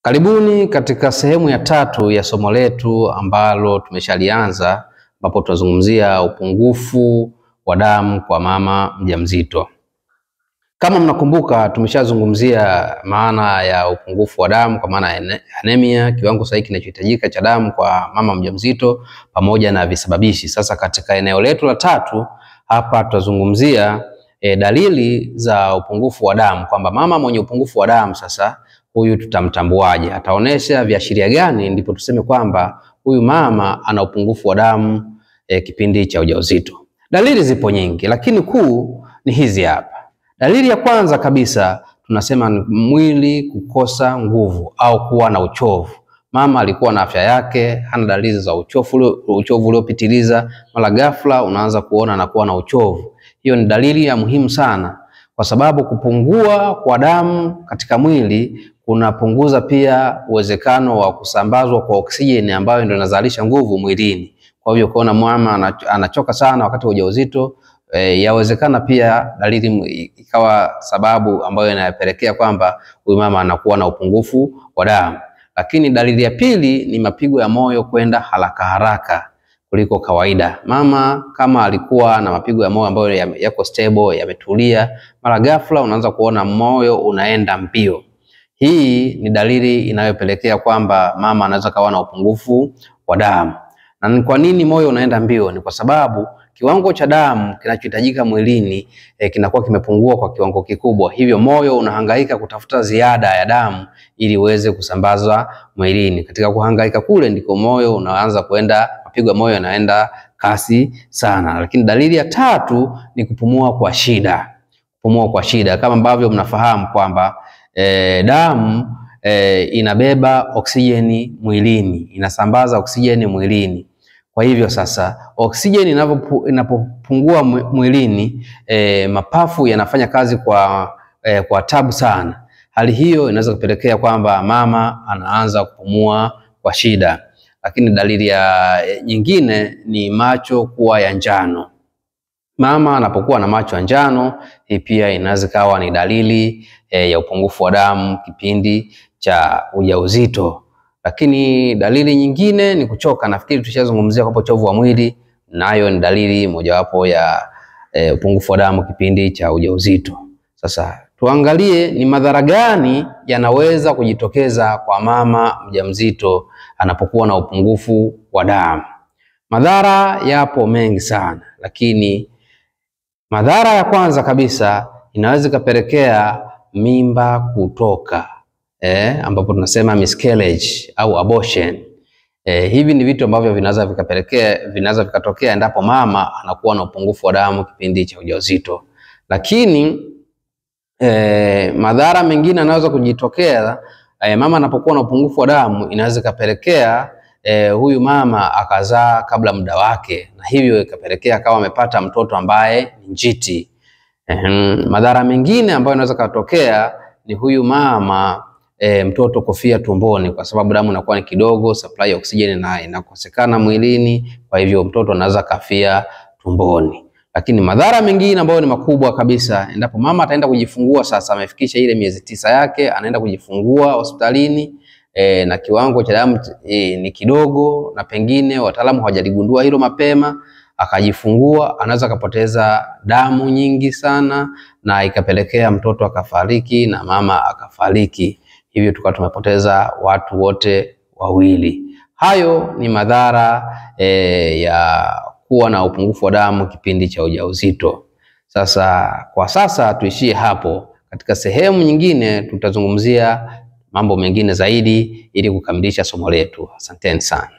Karibuni katika sehemu ya tatu ya somo letu ambalo tumeshalianza, ambapo tunazungumzia upungufu wa damu kwa mama mjamzito. Kama mnakumbuka, tumeshazungumzia maana ya upungufu wa damu kwa maana ya anemia, kiwango sahihi kinachohitajika cha damu kwa mama mjamzito pamoja na visababishi. Sasa katika eneo letu la tatu hapa tutazungumzia dalili za upungufu wa damu, kwamba mama mwenye upungufu wa damu sasa huyu tutamtambuaje, ataonesha viashiria gani ndipo tuseme kwamba huyu mama ana upungufu wa damu kipindi cha ujauzito. Dalili zipo nyingi, lakini kuu ni hizi hapa. Dalili ya kwanza kabisa tunasema mwili kukosa nguvu au kuwa na uchovu. Mama alikuwa na afya yake, hana dalili za uchovu uliopitiliza, mara ghafla unaanza kuona anakuwa na uchovu. Hiyo ni dalili ya muhimu sana, kwa sababu kupungua kwa damu katika mwili kunapunguza pia uwezekano wa kusambazwa kwa oksijeni ambayo ndio inazalisha nguvu mwilini. Kwa hivyo kuona mama anachoka sana wakati wa ujauzito, yawezekana pia dalili ikawa sababu ambayo inapelekea kwamba huyu mama anakuwa na upungufu wa damu. Lakini dalili ya pili ni mapigo ya moyo kwenda haraka haraka kuliko kawaida. Mama kama alikuwa na mapigo ya moyo ambayo yako stable, yametulia, mara ghafla unaanza kuona moyo unaenda mbio. Hii ni dalili inayopelekea kwamba mama anaweza kawa na upungufu wa damu. Na ni kwa nini moyo unaenda mbio? Ni kwa sababu kiwango cha damu kinachohitajika mwilini kinakuwa kimepungua kwa kiwango kikubwa. Hivyo moyo unahangaika kutafuta ziada ya damu ili uweze kusambazwa mwilini. Katika kuhangaika kule ndiko moyo unaanza kwenda, mapigo ya moyo yanaenda kasi sana. Lakini dalili ya tatu ni kupumua kwa shida. Kupumua kwa shida, kama ambavyo mnafahamu kwamba damu inabeba oksijeni mwilini, inasambaza oksijeni mwilini. Kwa hivyo sasa oksijeni inapopungua mwilini, mapafu yanafanya kazi kwa tabu sana. Hali hiyo inaweza kupelekea kwamba mama anaanza kupumua kwa shida. Lakini dalili nyingine ni macho kuwa ya njano. Mama anapokuwa na macho ya njano, hii pia inaweza kawa ni dalili ya upungufu wa damu kipindi cha ujauzito. Lakini dalili nyingine ni kuchoka. Nafikiri tushazungumzia kwa uchovu wa mwili, nayo ni dalili mojawapo ya upungufu wa damu kipindi cha ujauzito. Sasa tuangalie ni madhara gani yanaweza kujitokeza kwa mama mjamzito anapokuwa na upungufu wa damu. Madhara yapo mengi sana, lakini madhara ya kwanza kabisa inaweza kupelekea mimba kutoka, ambapo tunasema miscarriage au abortion. Hivi ni vitu ambavyo vinaweza vikatokea endapo mama anakuwa na upungufu wa damu kipindi cha ujauzito. Lakini madhara mengine yanaweza kujitokea mama anapokuwa na upungufu wa damu, inaweza ikapelekea huyu mama akazaa kabla muda wake, na hivyo ikapelekea akawa amepata mtoto ambaye ni njiti. Madhara mengine ambayo inaweza kutokea ni huyu mama mtoto kufia tumboni, kwa sababu damu inakuwa ni kidogo, supply ya oksijeni na inakosekana mwilini, kwa hivyo mtoto anaweza kafia tumboni. Lakini madhara mengine ambayo ni makubwa kabisa, endapo mama ataenda kujifungua, sasa amefikisha ile miezi 9 yake, anaenda kujifungua hospitalini, na kiwango cha damu ni kidogo, na pengine wataalamu hawajaligundua hilo mapema, akajifungua, anaweza kupoteza damu nyingi sana na ikapelekea mtoto akafariki na mama akafariki. Hivyo tukawa tumepoteza watu wote wawili. Hayo ni madhara ya kuwa na upungufu wa damu kipindi cha ujauzito. Sasa kwa sasa tuishie hapo. Katika sehemu nyingine tutazungumzia mambo mengine zaidi ili kukamilisha somo letu. Asanteni sana.